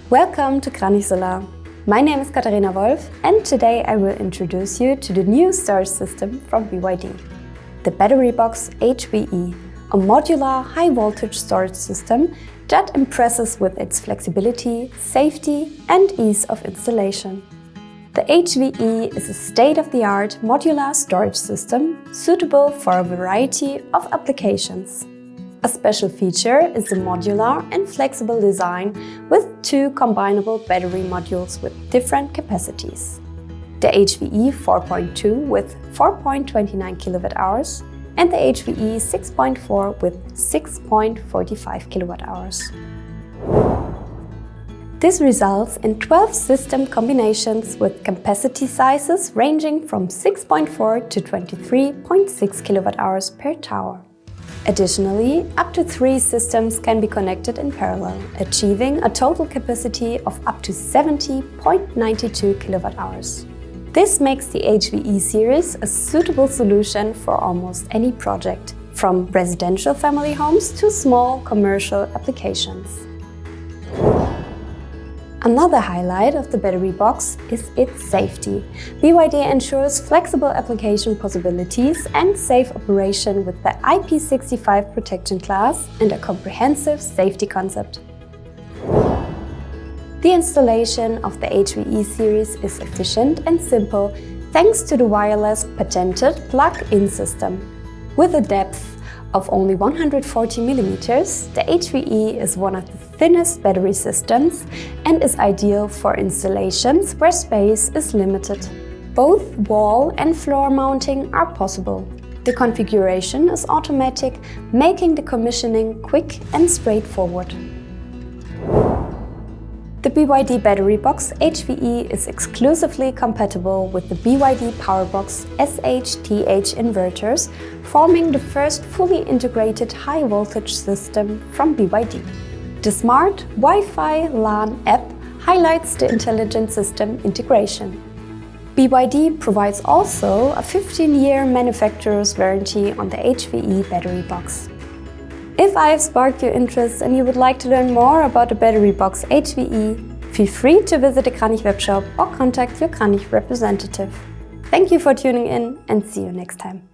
Welcome to Krannich Solar. My name is Katharina Wolf and today I will introduce you to the new storage system from BYD. The Battery-Box HVE, a modular high-voltage storage system that impresses with its flexibility, safety and ease of installation. The HVE is a state-of-the-art modular storage system suitable for a variety of applications. A special feature is the modular and flexible design with two combinable battery modules with different capacities. The HVE 4.2 with 4.29 kWh and the HVE 6.4 with 6.45 kWh. This results in 12 system combinations with capacity sizes ranging from 6.4 to 23.6 kWh per tower. Additionally, up to 3 systems can be connected in parallel, achieving a total capacity of up to 70.92 kWh. This makes the HVE series a suitable solution for almost any project, from residential family homes to small commercial applications. Another highlight of the battery box is its safety. BYD ensures flexible application possibilities and safe operation with the IP65 protection class and a comprehensive safety concept. The installation of the HVE series is efficient and simple thanks to the wireless patented plug-in system. With a depth of only 140 mm, the HVE is one of the thinnest battery systems and is ideal for installations where space is limited. Both wall and floor mounting are possible. The configuration is automatic, making the commissioning quick and straightforward. The BYD Battery-Box HVE is exclusively compatible with the BYD Powerbox SHTH inverters, forming the first fully integrated high-voltage system from BYD. The smart Wi-Fi LAN app highlights the intelligent system integration. BYD provides also a 15-year manufacturer's warranty on the HVE battery box. If I have sparked your interest and you would like to learn more about the Battery-Box HVE, feel free to visit the Krannich webshop or contact your Krannich representative. Thank you for tuning in and see you next time.